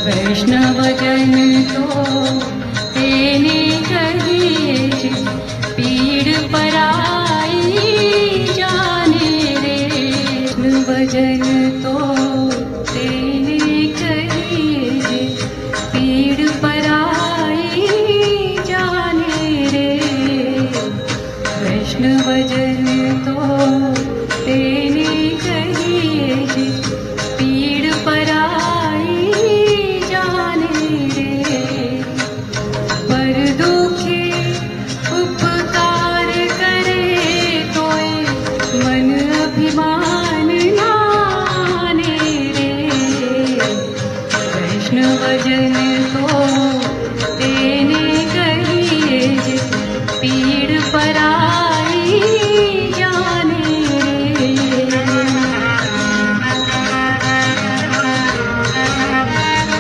वैष्णव जन तो तेने कहिए जे, पीड़ पराई जाने रे। वैष्णव जन तो तेने कहिए जे, पीड़ पराई जाने रे। वैष्णव जन तो तेने कहिए जे, पीड़ पराई जाने रे। पर दुखे उपकार करे तोय, मन अभिमान माने रे। वैष्णव जन